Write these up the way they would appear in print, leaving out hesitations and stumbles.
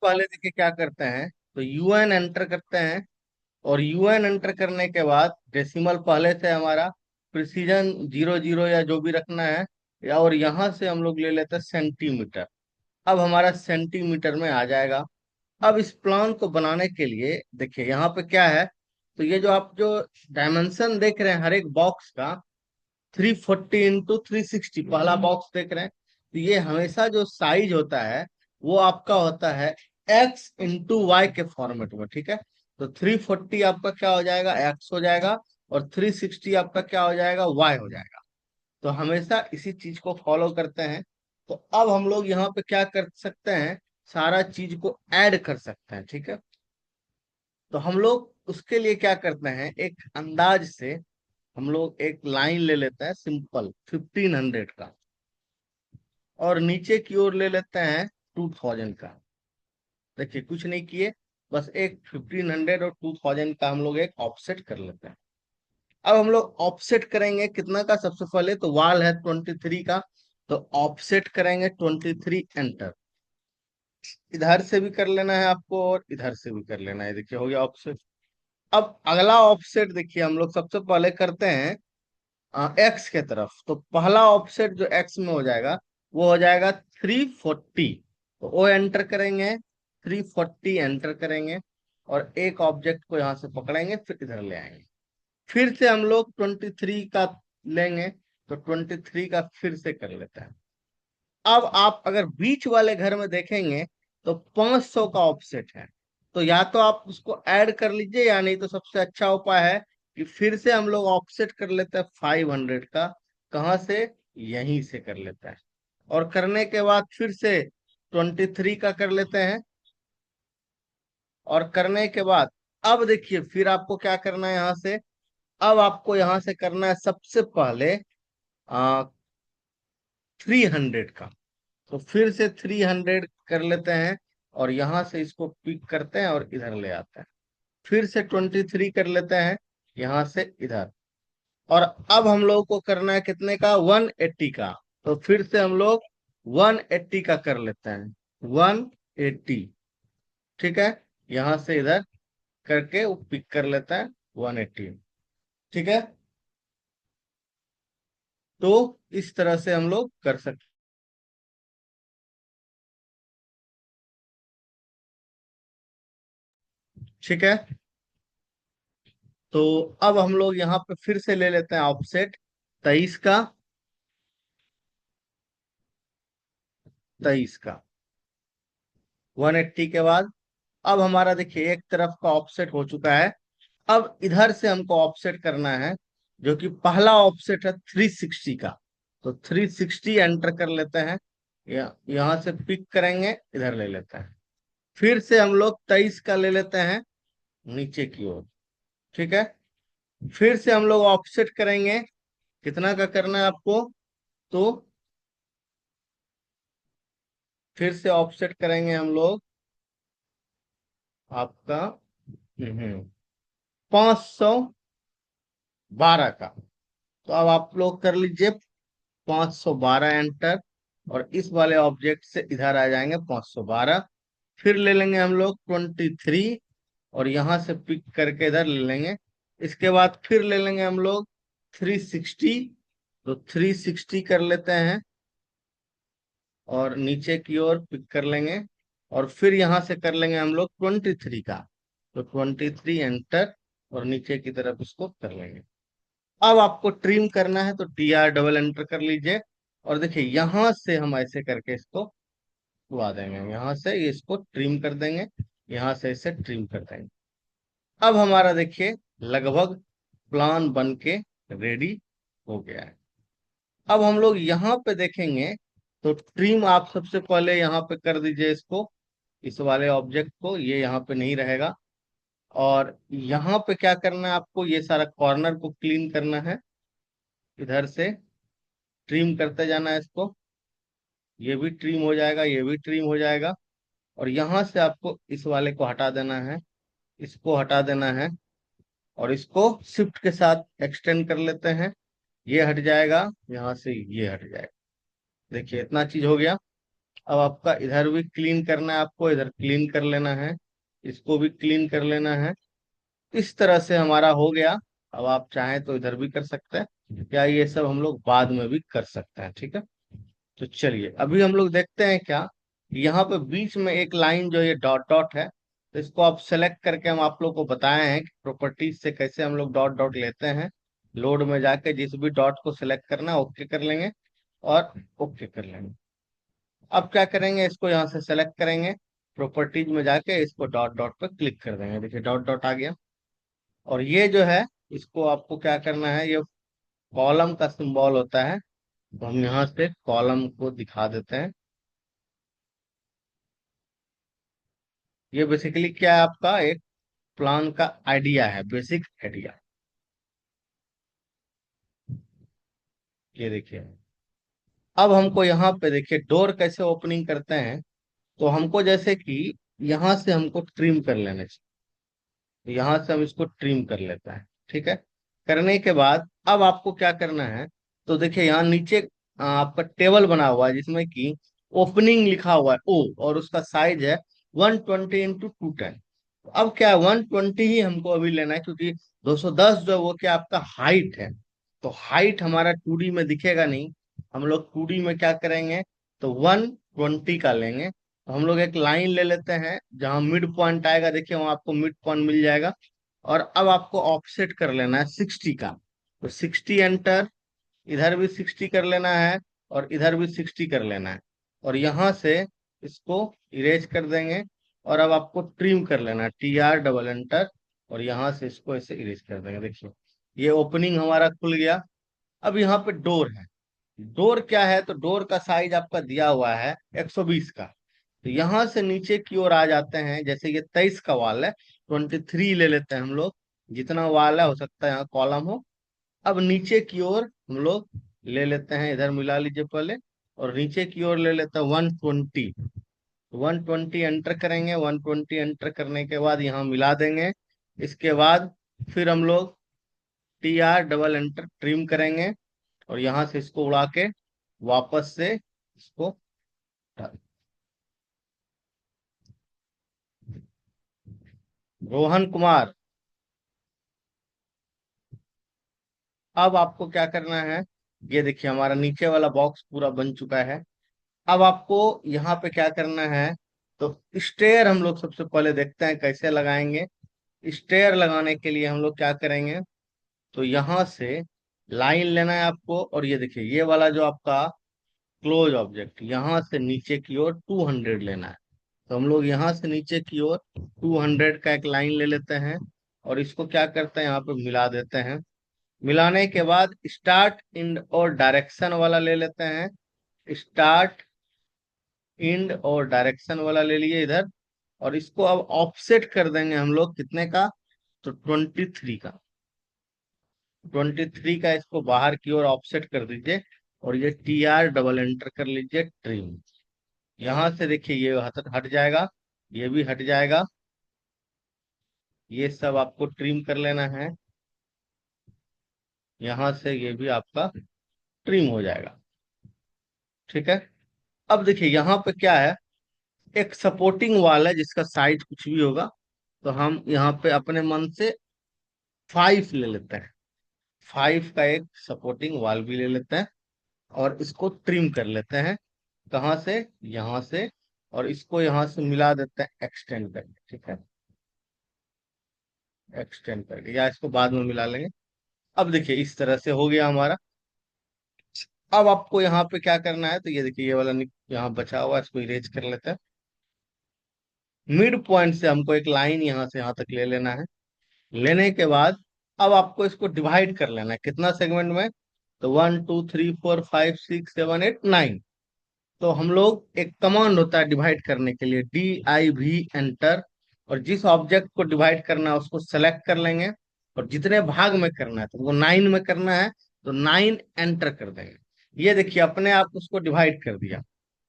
पहले देखिए क्या करते हैं, तो यूएन एंटर करते हैं। और यूएन एंटर करने के बाद डेसिमल पहले से हमारा प्रिसीजन 00 या जो भी रखना है, या और यहाँ से हम लोग ले लेते हैं सेंटीमीटर। अब हमारा सेंटीमीटर में आ जाएगा। अब इस प्लान को बनाने के लिए देखिए यहाँ पे क्या है, तो ये जो आप जो डायमेंशन देख रहे हैं हर एक बॉक्स का, 340 × 360 पहला बॉक्स देख रहे हैं, तो ये हमेशा जो साइज होता है वो आपका होता है x × y के फॉर्मेट में, ठीक है। तो 340 आपका क्या हो जाएगा, x हो जाएगा, और 360 आपका क्या हो जाएगा, y हो जाएगा। तो हमेशा इसी चीज को फॉलो करते हैं। तो अब हम लोग यहाँ पे क्या कर सकते हैं, सारा चीज को ऐड कर सकते हैं, ठीक है। तो हम लोग उसके लिए क्या करते हैं, एक अंदाज से हम लोग एक लाइन ले लेते हैं सिंपल 1500 का, और नीचे की ओर ले लेते हैं 2000 का। देखिए कुछ नहीं किए, बस एक 1500 और 2000 का हम लोग एक ऑफसेट कर लेते हैं। अब हम लोग ऑफसेट करेंगे कितना का, सबसे पहले तो वाल है 23 का, तो ऑफसेट करेंगे 23 एंटर। इधर से भी कर लेना है आपको और इधर से भी कर लेना है, देखिए हो गया ऑफसेट। अब अगला ऑफसेट देखिए हम लोग सबसे पहले करते हैं एक्स के तरफ। तो पहला ऑफसेट जो एक्स में हो जाएगा वो हो जाएगा 340। तो वो एंटर करेंगे, 340 एंटर करेंगे, और एक ऑब्जेक्ट को यहाँ से पकड़ेंगे फिर इधर ले आएंगे। फिर से हम लोग 23 का लेंगे, तो 23 का फिर से कर लेते हैं। अब आप अगर बीच वाले घर में देखेंगे तो 500 का ऑफसेट है। तो या तो आप उसको ऐड कर लीजिए, या नहीं तो सबसे अच्छा उपाय है कि फिर से हम लोग ऑफसेट कर लेते हैं 500 का। कहाँ से, यहीं से कर लेते हैं। और करने के बाद फिर से 23 का कर लेते हैं। और करने के बाद अब देखिए फिर आपको क्या करना है यहाँ से, अब आपको यहाँ से करना है सबसे पहले 300 का। तो फिर से 300 कर लेते हैं, और यहां से इसको पिक करते हैं और इधर ले आते हैं। फिर से 23 कर लेते हैं, यहां से इधर। और अब हम लोग को करना है कितने का, 180 का। तो फिर से हम लोग 180 का कर लेते हैं, 180, ठीक है। यहां से इधर करके वो पिक कर लेता है 180, ठीक है। तो इस तरह से हम लोग कर सकते, ठीक है। तो अब हम लोग यहाँ पे फिर से ले लेते हैं ऑफसेट 23 का, 23 का 180 के बाद अब हमारा देखिए एक तरफ का ऑफसेट हो चुका है। अब इधर से हमको ऑफसेट करना है, जो कि पहला ऑफसेट है 360 का। तो 360 एंटर कर लेते हैं, यहाँ से पिक करेंगे, इधर ले लेते हैं। फिर से हम लोग 23 का ले लेते हैं नीचे की ओर, ठीक है। फिर से हम लोग ऑफसेट करेंगे, कितना का करना है आपको, तो फिर से ऑफसेट करेंगे हम लोग आपका 512 का। तो अब आप लोग कर लीजिए 512 एंटर, और इस वाले ऑब्जेक्ट से इधर आ जाएंगे 512। फिर ले लेंगे हम लोग 23, और यहां से पिक करके इधर ले लेंगे। इसके बाद फिर ले लेंगे हम लोग 360। तो 360 कर लेते हैं, और नीचे की ओर पिक कर लेंगे, और फिर यहां से कर लेंगे हम लोग 23 का। तो 23 एंटर, और नीचे की तरफ इसको कर लेंगे। अब आपको ट्रिम करना है तो TR डबल एंटर कर लीजिए। और देखिए यहां से हम ऐसे करके इसको उड़ा देंगे, यहाँ से ये इसको ट्रिम कर देंगे, यहाँ से इसे ट्रिम कर देंगे। अब हमारा देखिए लगभग प्लान बन के रेडी हो गया है। अब हम लोग यहाँ पे देखेंगे, तो ट्रिम आप सबसे पहले यहाँ पे कर दीजिए इसको, इस वाले ऑब्जेक्ट को, ये यहाँ पे नहीं रहेगा। और यहाँ पे क्या करना है आपको, ये सारा कॉर्नर को क्लीन करना है, इधर से ट्रिम करते जाना है इसको। ये भी ट्रिम हो जाएगा, ये भी ट्रिम हो जाएगा। और यहाँ से आपको इस वाले को हटा देना है, इसको हटा देना है, और इसको शिफ्ट के साथ एक्सटेंड कर लेते हैं। ये हट जाएगा, यहाँ से ये हट जाएगा। देखिए इतना चीज हो गया। अब आपका इधर भी क्लीन करना है, आपको इधर क्लीन कर लेना है, इसको भी क्लीन कर लेना है। इस तरह से हमारा हो गया। अब आप चाहें तो इधर भी कर सकते हैं, या ये सब हम लोग बाद में भी कर सकते हैं, ठीक है। तो चलिए अभी हम लोग देखते हैं क्या, यहाँ पे बीच में एक लाइन जो ये डॉट डॉट है, तो इसको आप सेलेक्ट करके हम आप लोग को बताए हैं कि प्रॉपर्टीज से कैसे हम लोग डॉट डॉट लेते हैं। लोड में जाके जिस भी डॉट को सिलेक्ट करना है ओके कर लेंगे, और ओके कर लेंगे। अब क्या करेंगे, इसको यहाँ से सेलेक्ट करेंगे, प्रॉपर्टीज में जाके इसको डॉट डॉट पर क्लिक कर देंगे, देखिए डॉट डॉट आ गया। और ये जो है, इसको आपको क्या करना है, ये कॉलम का सिंबल होता है, तो हम यहाँ से कॉलम को दिखा देते हैं। ये बेसिकली क्या है, आपका एक प्लान का आइडिया है, बेसिक आइडिया। ये देखिए, अब हमको यहाँ पे देखिए डोर कैसे ओपनिंग करते हैं। तो हमको जैसे कि यहाँ से हमको ट्रिम कर लेना चाहिए, तो यहाँ से हम इसको ट्रिम कर लेते हैं, ठीक है। करने के बाद अब आपको क्या करना है, तो देखिए यहाँ नीचे आपका टेबल बना हुआ है जिसमें कि ओपनिंग लिखा हुआ है ओ, और उसका साइज है 120 x 210। अब क्या है, 120 ही हमको अभी लेना है, क्योंकि 210 जो है वो क्या आपका हाइट है। तो हाइट हमारा 2D में दिखेगा नहीं, हम लोग 2D में क्या करेंगे, तो 120 का लेंगे। तो हम लोग एक लाइन ले लेते हैं, जहां मिड पॉइंट आएगा देखिए वहां आपको मिड पॉइंट मिल जाएगा। और अब आपको ऑफसेट कर लेना है 60 का, तो 60 एंटर, इधर भी 60 कर लेना है, और इधर भी 60 कर लेना है। और यहाँ से इसको इरेज कर देंगे, और अब आपको ट्रिम कर लेना है, TR डबल एंटर, और यहाँ से इसको ऐसे इरेज कर देंगे, देखिए ये ओपनिंग हमारा खुल गया। अब यहाँ पे डोर है, डोर क्या है, तो डोर का साइज आपका दिया हुआ है 120 का। तो यहाँ से नीचे की ओर आ जाते हैं, जैसे ये 23 का वाल है, 23 ले लेते हैं हम लोग, जितना वाल है हो सकता है यहाँ कॉलम हो। अब नीचे की ओर हम लोग ले लेते हैं, इधर मिला लीजिए पहले, और नीचे की ओर ले लेते हैं 120। 120 एंटर करेंगे, 120 एंटर करने के बाद यहाँ मिला देंगे। इसके बाद फिर हम लोग TR डबल एंटर ट्रिम करेंगे, और यहाँ से इसको उड़ा के वापस से इसको रोहन कुमार। अब आपको क्या करना है, ये देखिए हमारा नीचे वाला बॉक्स पूरा बन चुका है। अब आपको यहाँ पे क्या करना है, तो स्टेयर हम लोग सबसे पहले देखते हैं कैसे लगाएंगे। स्टेयर लगाने के लिए हम लोग क्या करेंगे, तो यहाँ से लाइन लेना है आपको, और ये देखिए ये वाला जो आपका क्लोज ऑब्जेक्ट, यहाँ से नीचे की ओर 200 लेना है। तो हम लोग यहाँ से नीचे की ओर 200 का एक लाइन ले लेते हैं, और इसको क्या करते हैं, यहाँ पे मिला देते हैं। मिलाने के बाद स्टार्ट इंड और डायरेक्शन वाला ले लेते हैं, स्टार्ट इंड और डायरेक्शन वाला ले लिए इधर। और इसको अब ऑफसेट कर देंगे हम लोग कितने का, तो 23 का। 23 का इसको बाहर की ओर ऑफसेट कर दीजिए, और ये TR डबल एंटर कर लीजिए, ट्रिम। यहाँ से देखिए ये हट हट जाएगा, ये भी हट जाएगा, ये सब आपको ट्रिम कर लेना है। यहाँ से ये भी आपका ट्रिम हो जाएगा, ठीक है। अब देखिए यहाँ पे क्या है, एक सपोर्टिंग वाल है जिसका साइज कुछ भी होगा, तो हम यहाँ पे अपने मन से 5 ले लेते हैं। 5 का एक सपोर्टिंग वाल भी ले लेते हैं, और इसको ट्रिम कर लेते हैं। कहाँ से, यहाँ से, और इसको यहाँ से मिला देते हैं एक्सटेंड करके, ठीक है। एक्सटेंड करके, या इसको बाद में मिला लेंगे। अब देखिए इस तरह से हो गया हमारा। अब आपको यहाँ पे क्या करना है, तो ये देखिए ये वाला यहाँ बचा हुआ है, इसको इरेज कर लेते हैं। मिड पॉइंट से हमको एक लाइन यहाँ से यहाँ तक ले लेना है। लेने के बाद अब आपको इसको डिवाइड कर लेना है, कितना सेगमेंट में, तो 1 2 3 4 5 6 7 8 9। तो हम लोग एक कमांड होता है डिवाइड करने के लिए, DIV एंटर। और जिस ऑब्जेक्ट को डिवाइड करना है उसको सेलेक्ट कर लेंगे, और जितने भाग में करना है, तो वो 9 में करना है, तो 9 एंटर कर देंगे। ये देखिए अपने आप उसको डिवाइड कर दिया।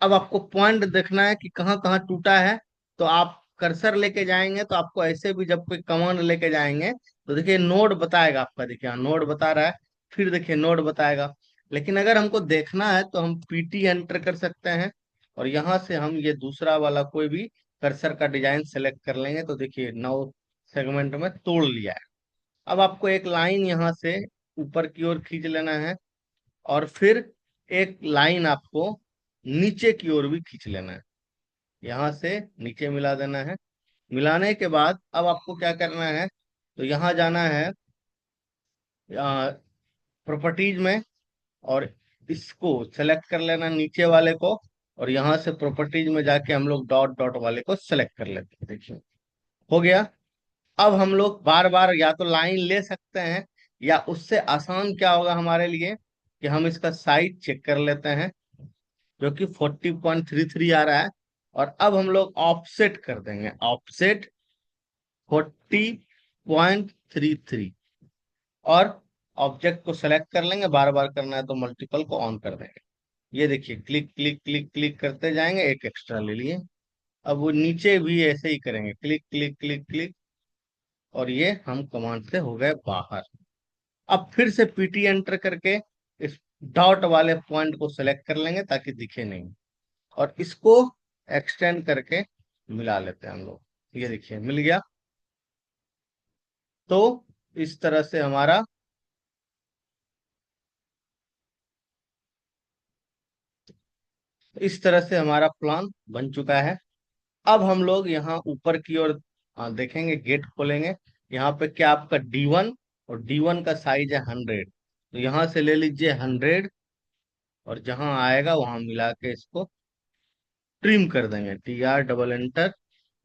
अब आपको पॉइंट देखना है कि कहाँ कहाँ टूटा है, तो आप कर्सर लेके जाएंगे, तो आपको ऐसे भी जब कोई कमांड लेके जाएंगे, तो देखिए नोड बताएगा आपका, देखिए नोड बता रहा है, फिर देखिए नोड बताएगा। लेकिन अगर हमको देखना है तो हम PT एंटर कर सकते हैं, और यहाँ से हम ये दूसरा वाला कोई भी कर्सर का डिजाइन सेलेक्ट कर लेंगे, तो देखिए 9 सेगमेंट में तोड़ लिया है। अब आपको एक लाइन यहाँ से ऊपर की ओर खींच लेना है, और फिर एक लाइन आपको नीचे की ओर भी खींच लेना है, यहाँ से नीचे मिला देना है। मिलाने के बाद अब आपको क्या करना है, तो यहाँ जाना है प्रॉपर्टीज में, और इसको सेलेक्ट कर लेना नीचे वाले को, और यहाँ से प्रॉपर्टीज में जाके हम लोग डॉट डॉट वाले को सेलेक्ट कर लेते हैं। देखिए हो गया। अब हम लोग बार बार या तो लाइन ले सकते हैं, या उससे आसान क्या होगा हमारे लिए कि हम इसका साइज चेक कर लेते हैं, जो कि 40.33 आ रहा है। और अब हम लोग ऑफसेट कर देंगे, ऑफसेट 40.33, और ऑब्जेक्ट को सेलेक्ट कर लेंगे, बार बार करना है तो मल्टीपल को ऑन कर देंगे। ये देखिए क्लिक क्लिक क्लिक क्लिक करते जाएंगे, एक एक्स्ट्रा ले लिए। अब वो नीचे भी ऐसे ही करेंगे, क्लिक क्लिक क्लिक क्लिक, और ये हम कमांड से हो गए बाहर। अब फिर से पीटी एंटर करके इस डॉट वाले पॉइंट को सेलेक्ट कर लेंगे ताकि दिखे नहीं, और इसको एक्सटेंड करके मिला लेते हैं हम लोग। ये देखिए मिल गया। तो इस तरह से हमारा प्लान बन चुका है। अब हम लोग यहाँ ऊपर की ओर देखेंगे, गेट खोलेंगे। यहाँ पे क्या आपका D1, और D1 का साइज है 100, तो यहाँ से ले लीजिए 100, और जहाँ आएगा वहां मिला के इसको ट्रिम कर देंगे, TR डबल एंटर,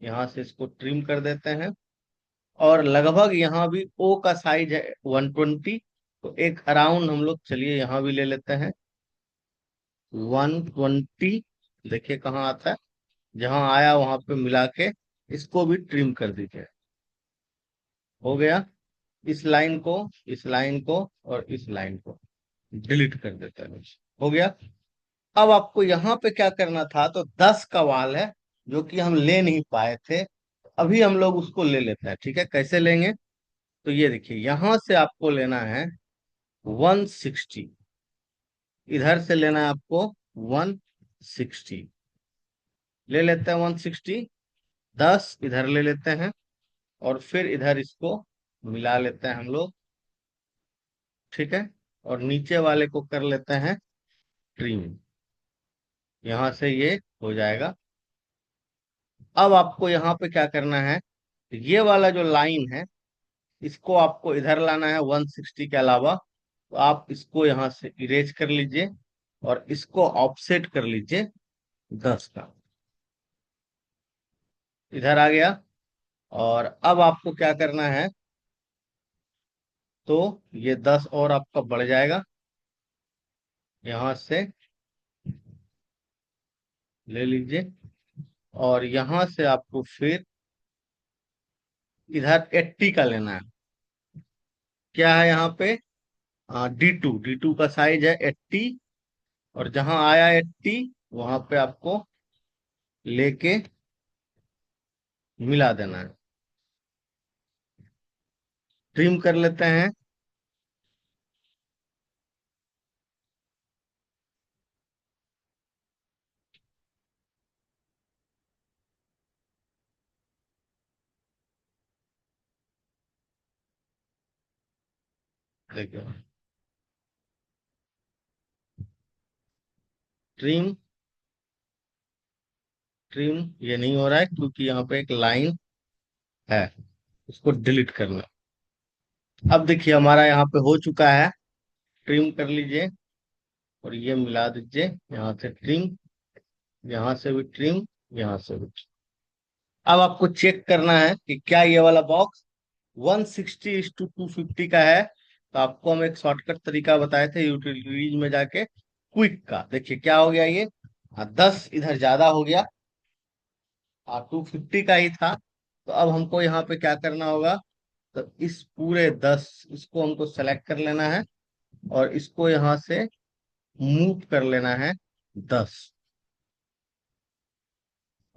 यहाँ से इसको ट्रिम कर देते हैं। और लगभग यहाँ भी O का साइज है 120, तो एक अराउंड हम लोग चलिए यहाँ भी ले लेते हैं 120। देखिए कहाँ आता है, जहां आया वहां पे मिला के इसको भी ट्रिम कर दीजिए। हो गया। इस लाइन को, इस लाइन को, और इस लाइन को डिलीट कर देते हैं। हो गया। अब आपको यहाँ पे क्या करना था, तो 10 का वाल है जो कि हम ले नहीं पाए थे, अभी हम लोग उसको ले लेते हैं। ठीक है, कैसे लेंगे, तो ये देखिए यहां से आपको लेना है 160, इधर से लेना है आपको 160, ले लेते हैं 160। 10 इधर ले लेते हैं, और फिर इधर इसको मिला लेते हैं हम लोग। ठीक है, और नीचे वाले को कर लेते हैं ट्रिम, यहां से ये हो जाएगा। अब आपको यहाँ पे क्या करना है, ये वाला जो लाइन है इसको आपको इधर लाना है 160 के अलावा, तो आप इसको यहाँ से इरेज कर लीजिए, और इसको ऑफसेट कर लीजिए 10 का, इधर आ गया। और अब आपको क्या करना है, तो ये 10 और आपका बढ़ जाएगा, यहाँ से ले लीजिए, और यहां से आपको फिर इधर 80 का लेना है। क्या है यहाँ पे, D2 का साइज है 80, और जहां आया 80 वहां पे आपको लेके मिला देना है। ट्रिम कर लेते हैं। देखिए ट्रिम, ट्रिम ये नहीं हो रहा है क्योंकि यहाँ पे एक लाइन है, उसको डिलीट करना। अब देखिए हमारा यहाँ पे हो चुका है, ट्रिम कर लीजिए, और ये मिला दीजिए, यहाँ से ट्रिम, यहाँ से भी ट्रिम, यहाँ से भी। अब आपको चेक करना है कि क्या ये वाला बॉक्स 160:250 का है। तो आपको हम एक शॉर्टकट तरीका बताए थे यूटिलिटीज में जाके, क्विक का। देखिए क्या हो गया ये, 10 इधर ज्यादा हो गया, 250 का ही था। तो अब हमको यहाँ पे क्या करना होगा, तो इस पूरे 10 इसको हमको सेलेक्ट कर लेना है, और इसको यहाँ से मूव कर लेना है 10,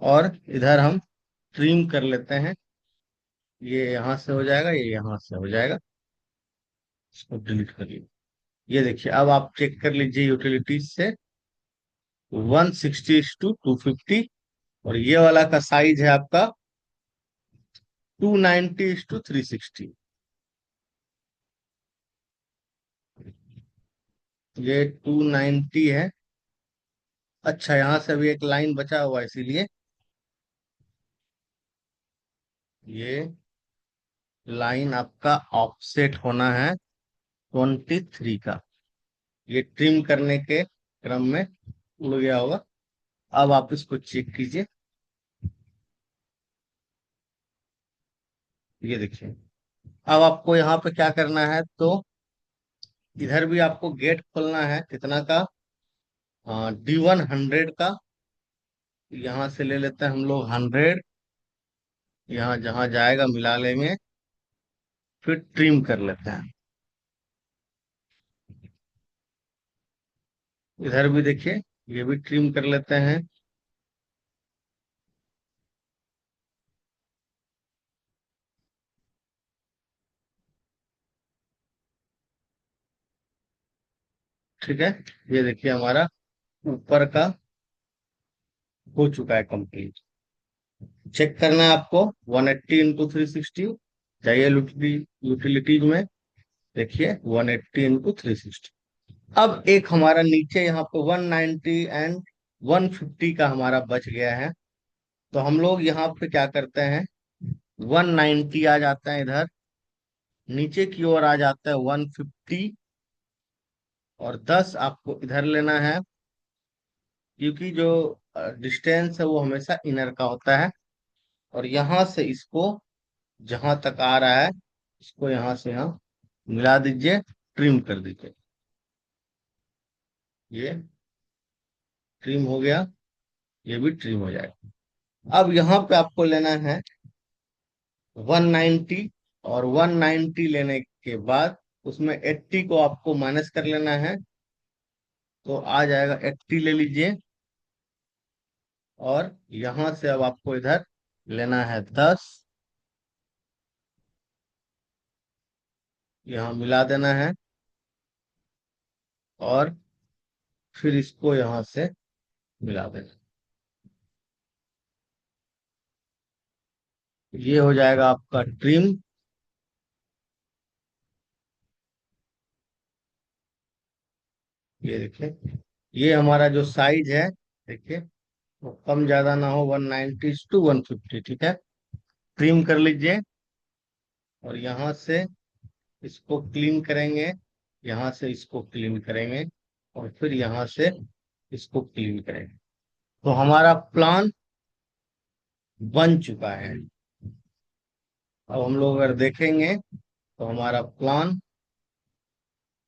और इधर हम ट्रिम कर लेते हैं, ये यहाँ से हो जाएगा, ये यहाँ से हो जाएगा, इसको डिलीट कर लीजिए। ये देखिए अब आप चेक कर लीजिए यूटिलिटीज से, 160:250। और ये वाला का साइज है आपका 290:360। ये 290 है। अच्छा, यहाँ से भी एक लाइन बचा हुआ है, इसीलिए ये लाइन आपका ऑफसेट होना है 23 का। ये ट्रिम करने के क्रम में उड़ गया होगा। अब आप इसको चेक कीजिए। ये देखिए। अब आपको यहाँ पे क्या करना है, तो इधर भी आपको गेट खोलना है, कितना का, D1 100 का। यहाँ से ले लेते हैं हम लोग 100। यहाँ जहाँ जाएगा मिला लेंगे, फिर ट्रिम कर लेते हैं। इधर भी देखिए, ये भी ट्रिम कर लेते हैं। ठीक है। ये देखिए हमारा ऊपर का हो चुका है कंप्लीट। चेक करना है आपको 180:360। जाइए यूटिलिटीज में, देखिए 180:360। अब एक हमारा नीचे यहाँ पे 190 एंड 150 का हमारा बच गया है। तो हम लोग यहाँ पे क्या करते हैं, 190 आ जाता है इधर, नीचे की ओर आ जाता है 150, और 10 आपको इधर लेना है, क्योंकि जो डिस्टेंस है वो हमेशा इनर का होता है। और यहाँ से इसको जहां तक आ रहा है, इसको यहाँ से यहाँ मिला दीजिए, ट्रिम कर दीजिए। ये ट्रिम हो गया, ये भी ट्रिम हो जाएगा। अब यहाँ पे आपको लेना है 190, और 190 लेने के बाद उसमें 80 को आपको माइनस कर लेना है, तो आ जाएगा 80 ले लीजिए। और यहाँ से अब आपको इधर लेना है 10, यहाँ मिला देना है, और फिर इसको यहाँ से मिला देना। ये हो जाएगा आपका ट्रिम। ये देखिए, ये हमारा जो साइज है, देखिए वो कम ज्यादा ना हो, 190:150, ठीक है। ट्रिम कर लीजिए, और यहाँ से इसको क्लीन करेंगे, यहाँ से इसको क्लीन करेंगे, और फिर यहाँ से इसको क्लीन करेंगे। तो हमारा प्लान बन चुका है। अब हम लोग अगर देखेंगे, तो हमारा प्लान